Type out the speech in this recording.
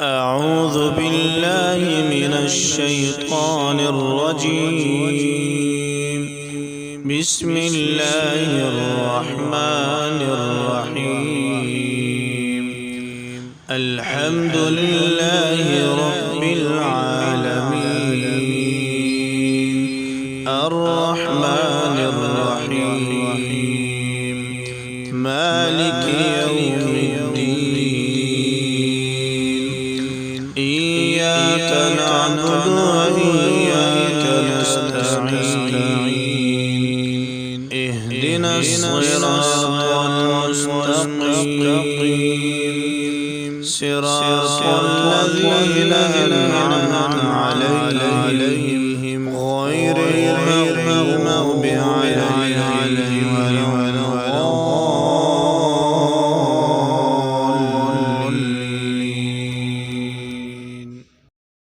أعوذ بالله من الشيطان الرجيم. بسم الله الرحمن الرحيم. الحمد لله رب العالمين الرحمن الرحيم مالك يوم الدين إياك نعبد وإياك نستعين اهدنا الصراط المستقيم صراط الذين أنعمت عليهم غير